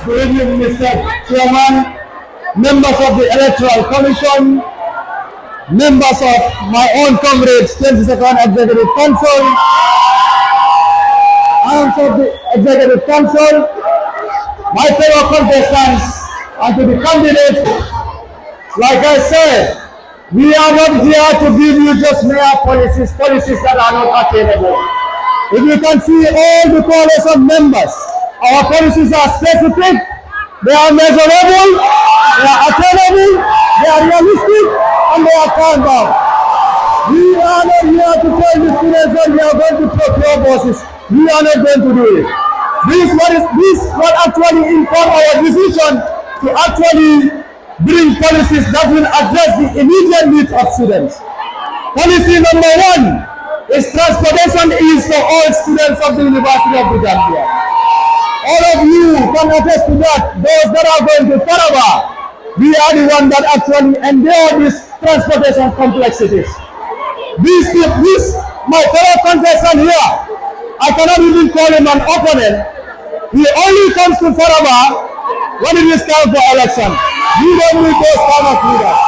Good evening, Mr. Chairman, members of the Electoral Commission, members of my own comrades, 22nd Executive Council, arms of the Executive Council, my fellow contestants, and to the candidates. Like I said, we are not here to give you just mere policies that are not attainable. If you can see all the coalition members, our policies are specific, they are measurable, they are attainable, they are realistic, and they are time bound. We are not here to tell the students that we are going to procure buses. We are not going to do it. This will actually inform our decision to actually bring policies that will address the immediate needs of students. Policy number one is transportation is for all students of the University of the Gambia. All of you can attest to that. Those that are going to Faraba, we are the ones that actually endure these transportation complexities. This, my fellow contestant here, I cannot even call him an opponent. He only comes to Faraba when it is time for election. We don't need those kind of leaders.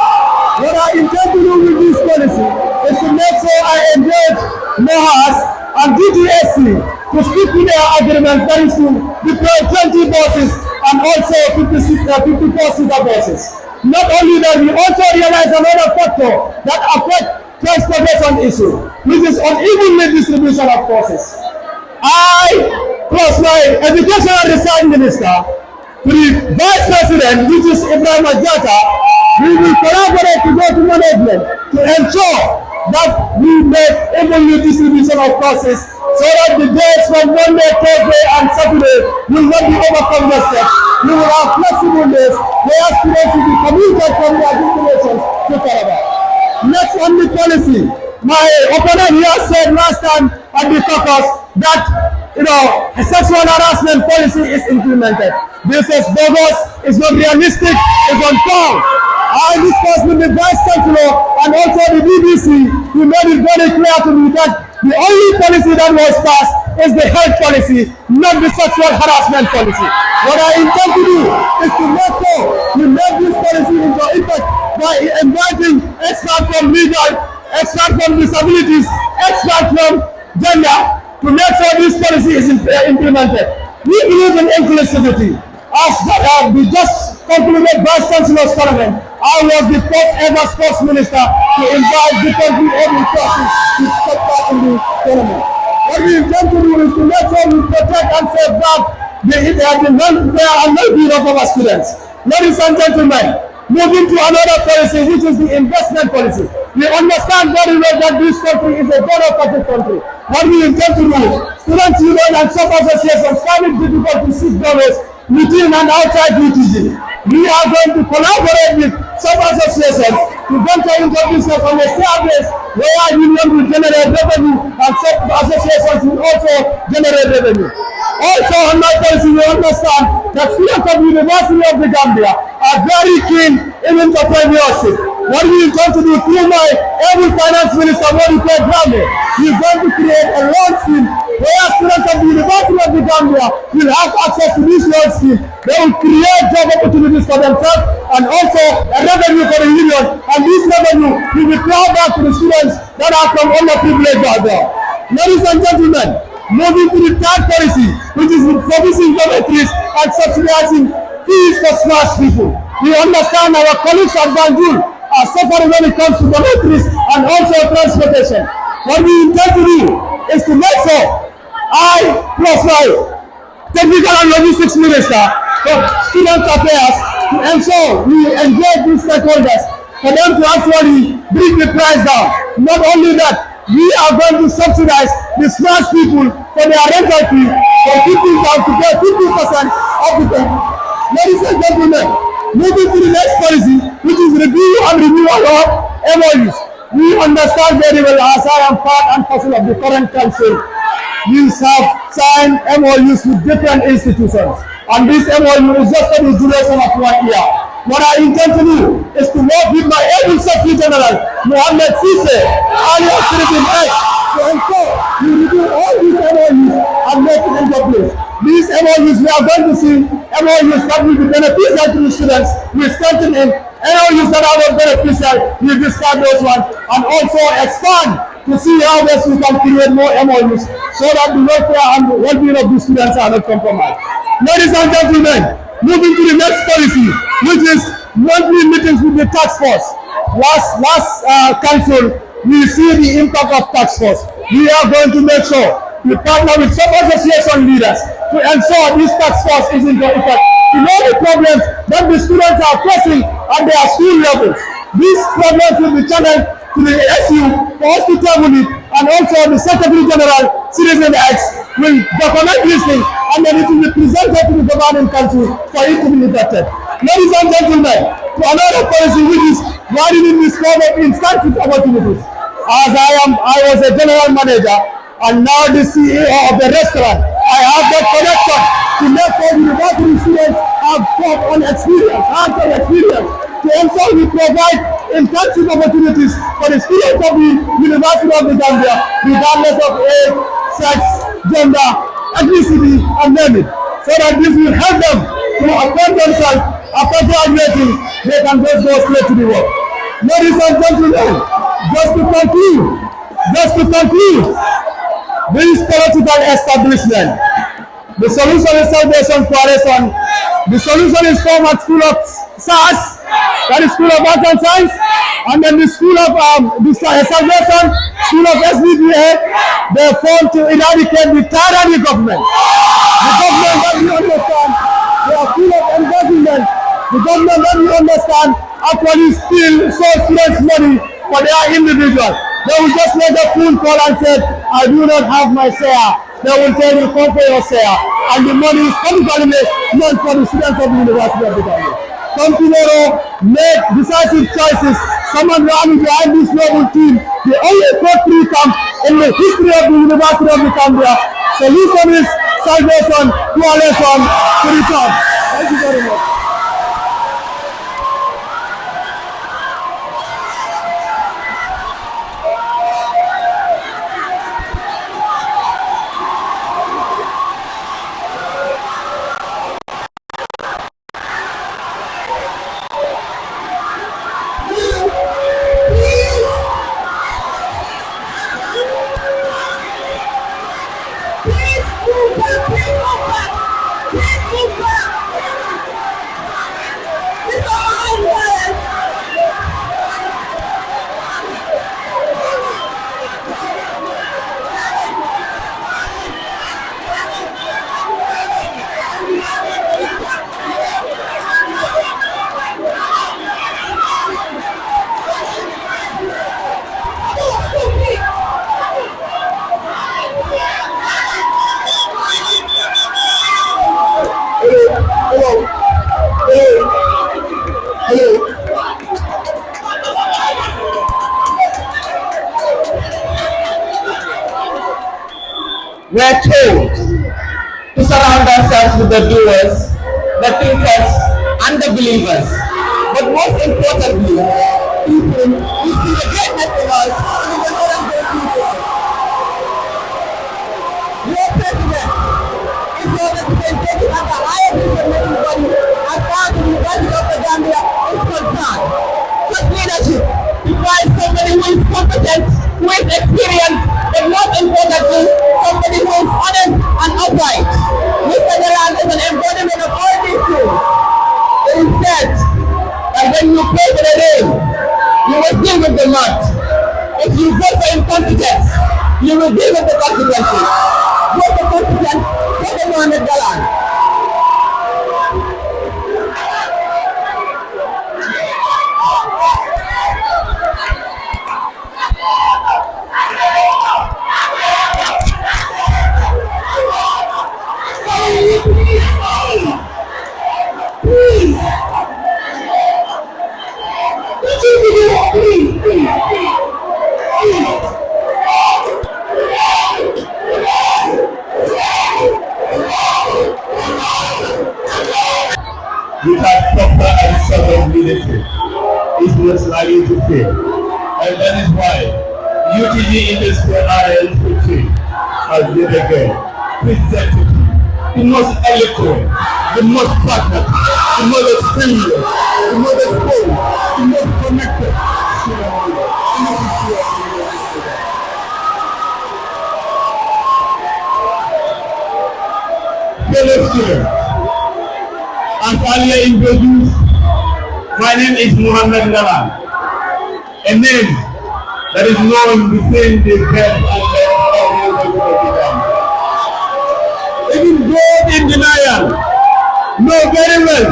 What I intend to do with this policy is to make sure I engage NOHAS and UTGSU to stick to their agreement, that is to deploy 20 buses and also 54-seater buses. Not only that, we also realize another factor that affects transportation issue, which is unevenly distribution of buses. I, plus my Education and Research Minister, to the Vice President, which is Ibrahim Ajata, we will collaborate to go to management to ensure that we make evenly distribution of courses so that the days from Monday, Thursday, and Saturday will not be over-congested. We will have flexible days where students will be commuted from their destinations to Faraba. Next on the policy, my opponent here said last time at the caucus that a sexual harassment policy is implemented. This is bogus, it's not realistic, it's unfound. I discussed with the Vice Chancellor and also the BBC, who made it very clear to me that the only policy that was passed is the health policy, not the sexual harassment policy. What I intend to do is to make sure we make this policy into effect by inviting experts from legal, experts from disabilities, experts from gender, to make sure this policy is implemented. We believe in inclusivity. As we just concluded Vice Chancellor's tournament, I was the first ever sports minister to invite differently able persons to take part in the tournament. What we intend to do is to make sure we protect and safeguard the welfare and well-being of our students. Ladies and gentlemen, moving to another policy, which is the investment policy. We understand very well that this country is a border-protected country. What we intend to do, students' union and sub-associations find it difficult to seek dollars within and outside UTG. We are going to collaborate with sub-associations to venture into business on a fair base where union will generate revenue and sub-associations will also generate revenue. Also, on my policy, we understand that students of the University of the Gambia are very keen in entrepreneurship. What we intend to do through my able finance minister, Modique Grammy, we are going to create a loan scheme where students of the University of the Gambia will have access to this loan scheme. They will create job opportunities for themselves and also a revenue for the union. And this revenue will be plowed back to the students that are from underprivileged background. Ladies and gentlemen, moving to the third policy, which is focusing dormitories and subsidizing fees for smart people. We understand our colleagues at Banjul are suffering when it comes to dormitories and also transportation. What we intend to do is to make sure I plus my technical and logistics minister for student affairs to ensure we engage these stakeholders for them to actually bring the price down. Not only that, we are going to subsidize the smart people for their rental fee from 15% to 50% of the pay. Ladies and gentlemen, moving to the next policy, which is review and renewal of MOUs. We understand very well, as I am part and parcel of the current council, we have signed MOUs with different institutions, and this MOU is just for the duration of 1 year. What I intend to do is to work with my able Secretary General, Mohammed Sise, earlier Philippine X, to ensure we review all these MOUs and make it into place. These MOUs we are going to see, MOUs that will be beneficial to the students, we strengthen them. MOUs that are not beneficial, we discard those ones, and also expand to see how best we can create more MOUs so that the welfare and the well-being of the students are not compromised. Ladies and gentlemen, moving to the next policy, which is monthly meetings with the task force. Last council, we see the impact of task force. We are going to make sure we partner with some association leaders to ensure this task force is in the effect. To know the problems that the students are facing at their school levels. These problems will be channeled to the SU for us to table it, and also the Secretary General, Citizen X, will document this thing, and then it will be presented to the governing council for it to be effected. Ladies and gentlemen, to another policy which is widening the scope of incentive opportunities. As I was a general manager and now the CEO of the restaurant, I have that connection to make sure university students have on experience, hands-on experience, to ensure we provide intensive opportunities for the students of the University of the Gambia, regardless of age, sex, gender, ethnicity, and name it, so that this will help them to affirm themselves. After graduating, they can just go straight to the work. Ladies and gentlemen, just to conclude, this political establishment, the solution is Salvation Coalition, the solution is form at School of SAS, that is School of Arts and Science, and then the School of Salvation, School of SBDA, they form to eradicate the tyranny government. The government that we understand, they are full of embezzlement. The government that we understand actually steal students' money for their individuals. They will just make a phone call and say, I do not have my share. They will tell you, come for your share. And the money is particularly meant for the students of the University of the Gambia. Come tomorrow, make decisive choices. Come and rally behind this noble team. The only free camp in the history of the University of the Gambia. Solution is Salvation Coalition to the top. Thank you very much. We're told to surround ourselves with the doers, the thinkers, and the believers. But most importantly, people who see the greatness in us even more than those people. Your president is your representation at the highest decision-making body as far as the University of the Gambia is concerned. Such leadership requires somebody who is competent, who is experienced, but most importantly, somebody who is honest and upright. Mr. Delan is an embodiment of all these things. It is said that when you pray for the rain, you will deal with the mud. If you vote for incompetence, you will deal with the consequences. Vote for competence, vote for Mohamed Delan. Without proper and solid leadership, is most likely to fail. And that is why UTG Industry RL 15 has yet again presented the most eloquent, the most passionate, the most experienced, the most exposed, the most connected. Fellow students, as earlier introduced, my name is Muhammad Nalan, a name that is known between the best and best of the even those in denial know very well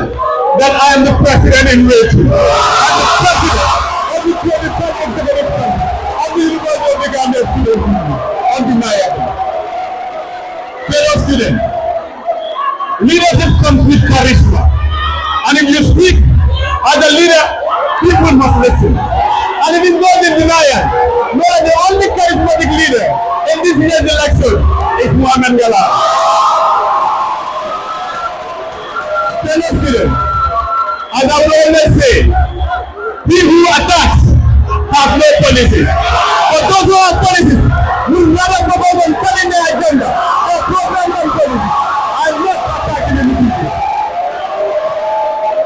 that I am the president in waiting. I'm the president of the 23rd Executive Council of the University of the Gambia Student Union. Undeniable. Fellow students, leadership comes with charisma. And if you speak as a leader, people must listen. And if it goes in denial, know that the only charismatic leader in this year's election is Muhammad Gala. Fellow students, as I will always say, he who attacks has no policies. But those who have policies will never come over and setting their agenda, their programs and policies. I'm not attacking any people.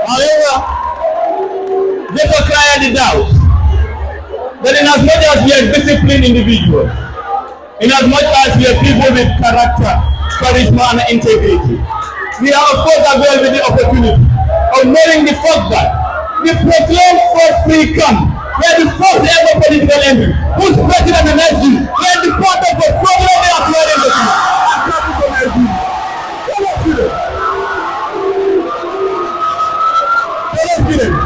However, therefore cry at the doubt that in as much as we are disciplined individuals, in as much as we are people with character, charisma and integrity, we are of course availed with the opportunity of knowing the fact that the proclaimed first free camp, we are the first ever political entity whose president and SG, we are the part of a prominently appearing document and capital SG. Fellow students,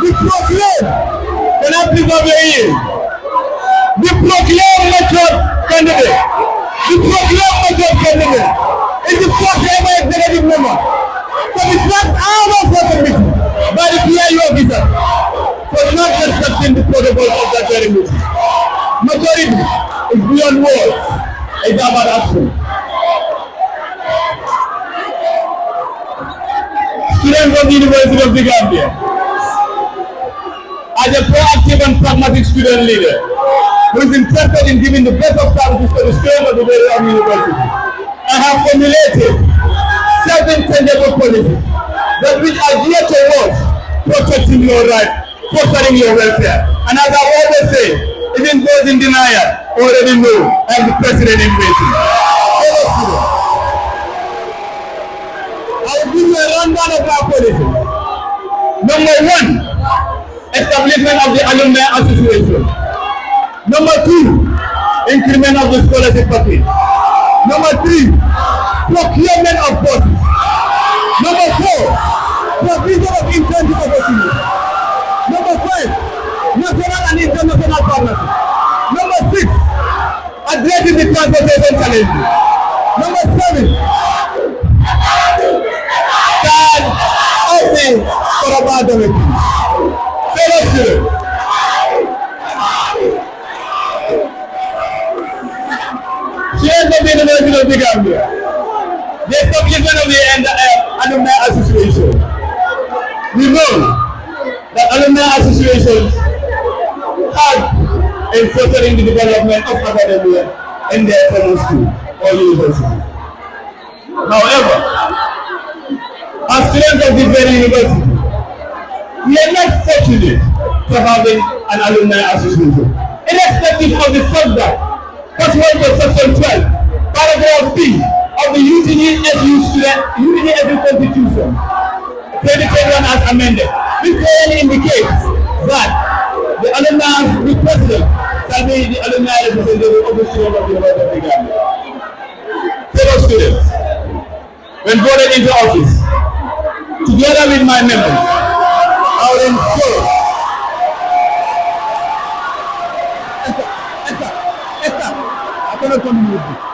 the proclaimed, can I please have your ear? The proclaimed method candidate, the proclaimed method candidate is the first ever executive member to be tracked out of the committee by the PIU officer for not respecting the protocol of that very meeting. Majority is beyond words, it's about action. Students of the University of the Gambia, as a proactive and pragmatic student leader who is interested in giving the best of services to the students of the very own university, I have formulated certain tangible policies that which are geared towards protecting your rights, fostering your welfare. And as I always say, even those in denial already know I am the president in waiting. I will give you a rundown of our policies. Number one, establishment of the alumni association. Number two, increment of the scholarship package. Number three, procurement of buses. Number four, provision of internship opportunities. Number five, national and international partnership. Number six, addressing the transportation challenges. Number seven, stand of the Corobadoric. Fellow students, students of the University of the Gambia, the establishment of the Alumni Association. We know that alumni associations help in fostering the development of academia in their common school or university. However, as students of this very university, we are not fortunate to having an alumni association, irrespective of the fact that pursuant to Section 12, Paragraph B of the UTGSU Constitution, 2021 as amended, which clearly indicates that the alumni president shall be the alumni representative of the students of the University of the Gambia. Fellow students, when voted into office, together with my members, I will ensure I cannot continue with this.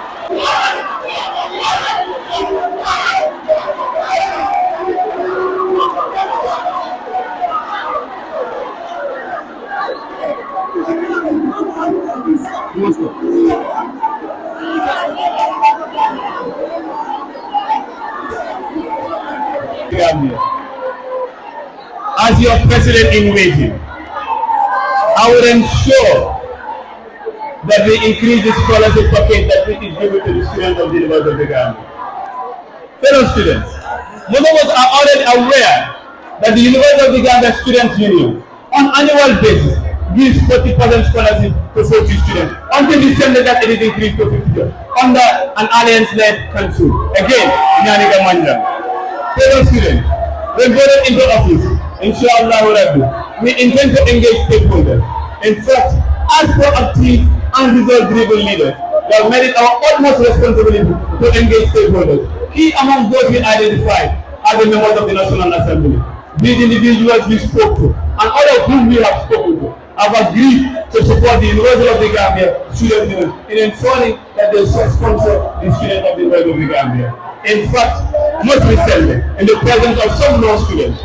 As your president in waiting, I will ensure that we increase the scholarship package that is given to the students of the University of the Gambia. Fellow students, most of us are already aware that the University of the Gambia Students' Union, on annual basis, gives 40% scholarship to 40 students until the same day that it is increased to 50 under an alliance-led council. Again, Nyaniga Manja. Fellow students, when voted into office, inshallah, we intend to engage stakeholders. In fact, as proactive and result-driven leaders, we have made it our utmost responsibility to engage stakeholders. Key among those we identified are the members of the National Assembly. These individuals we spoke to and all of whom we have spoken to have agreed to support the University of the Gambia Students' Union in ensuring that they sponsor the students of the University of the Gambia. In fact, most recently, in the presence of some law students,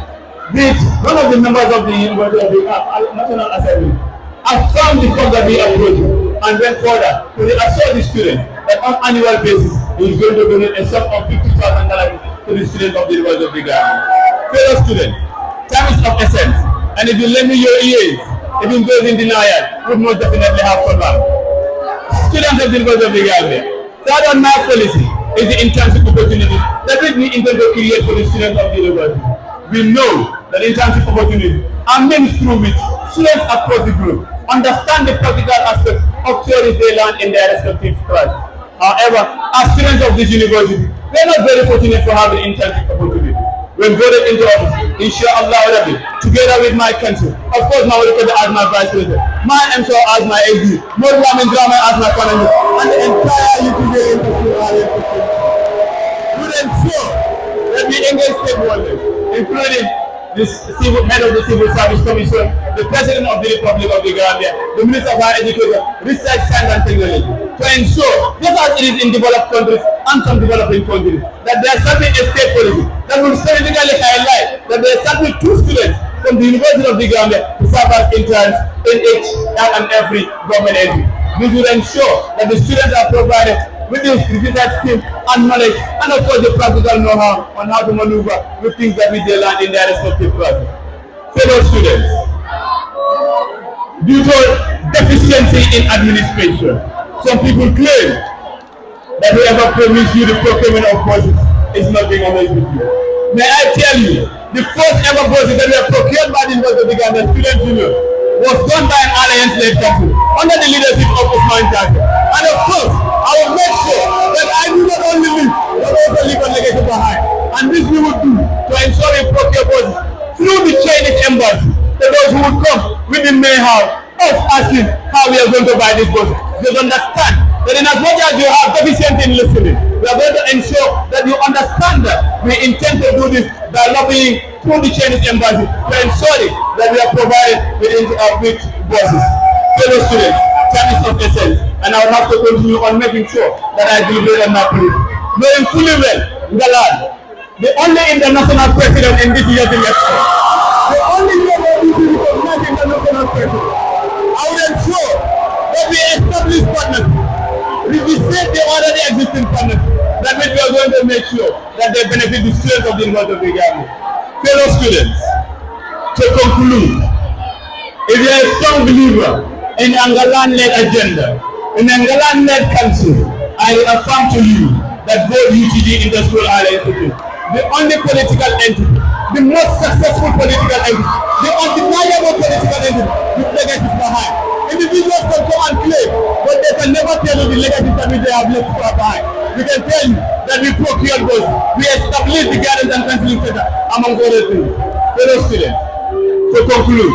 one of the members of the University of the National Assembly affirmed the fact that we approach and went further to assure the students that on annual basis he is going to donate a sum of $50,000 to the students of the University of the Gambia. Fellow students, time is of essence, and if you lend me your ears, even those in denial would most definitely have fun. Students of the University of the Gambia, third on my policy is the internship opportunity that we intend to create for the students of the university. We know that internship opportunities are means through which students across the globe understand the practical aspects of theories they learn in their respective classes. However, as students of this university, we are not very fortunate for having internship opportunities. When voted into office, inshallah, together with my council, of course, Maurika as my vice president, my MSO as my AD, Morlamin Drama as my financial, and the entire UTGSU would ensure that we engage stakeholders, including the head of the Civil Service Commission, the President of the Republic of the Gambia, the Minister of Higher Education, Research, Science and Technology, to ensure, just as it is in developed countries and some developing countries, that there is certainly a state policy that will specifically highlight that there are certainly 2 students from the University of the Gambia to serve as interns in each and every government entity. This will ensure that the students are provided with the research skill and knowledge, and of course the practical know-how on how to maneuver with things that we learn in their respective classes. Fellow students, due to deficiency in administration, some people claim that whoever promised you the procurement of buses is not being honest with you. May I tell you, the first ever buses that were procured by the University of the Gambia Students' Union was done by an alliance-led council under the leadership of Usman Tasa. And of course, I will make sure that I do not only live, but also leave a legacy behind. And this we would do to ensure we procure buses through the Chinese embassy to those who would come within may have us asking how we are going to buy this bus. Just understand that in as much as you have deficiency in listening, we are going to ensure that you understand that we intend to do this by lobbying through the Chinese embassy to ensure that we are provided with buses. Fellow students, time is of essence, and I will have to continue on making sure that I deliver on my policy. Knowing fully well, Galan, the only international president in this year's election, the only leader who will recognize international president, I will ensure that we establish partners, revisit the already existing partners, that means we are going to make sure that they benefit the students of the University of the Gambia. Fellow students, to conclude, if you are a strong believer in Angalan-led agenda, in Angalan-led council, I affirm to you that both UTG Industrial Alliance Institute, the only political entity, the most successful political entity, the undeniable political entity with legacies behind. Individuals can come and claim, but they can never tell you the legacies that they have left behind. We can tell you that we procured both, we established the guidance and counseling center, among other things. Fellow students, to conclude,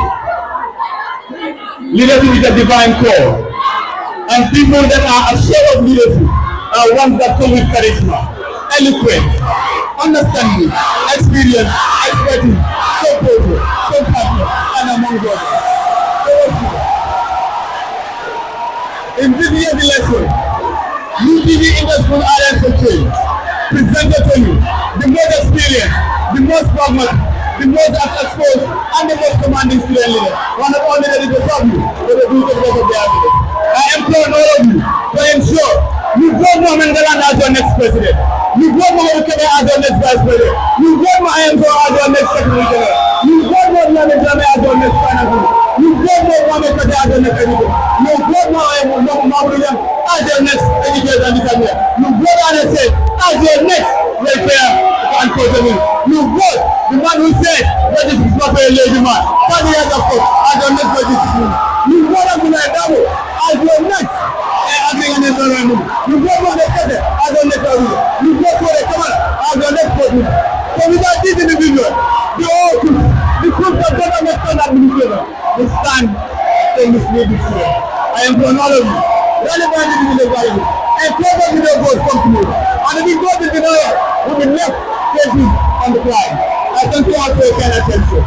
leadership is a divine call, and people that are assured of leadership are ones that come with charisma, eloquence, understanding, experience, expertise, support, compassion, and among others. In this year's election, UTG Industrial Alliance for Change presented to you the most experienced, the most pragmatic, the most exposed, and the most commanding student leader. One not only ready to serve you, but to do the rest of the argument. I implore all of you to ensure you vote Mohamed Galan as your next president. You vote Mohamed Kebe as your next vice president. You vote Mohamed as your next secretary general. You vote Mohamed Jame as your next finance minister. You vote Mohamed Kebe as your next editor. You vote Mohamed as your next education and designer. You vote RSA as your next welfare and culture. You vote the man who said justice is not for a lazy man. 30 years of court as your next justice. You vote Abdoulaye Dabo as your next African environment. You vote for the president as your next ruler. You vote for the commander as your next president. So without this individual, the group that don't understand administration, they stand saying this way this year. I am from all of you. Relevant individuals, and closer to the vote come to me. And if you go to the denial, we'll be left facing on the fly. I thank you all for your kind attention.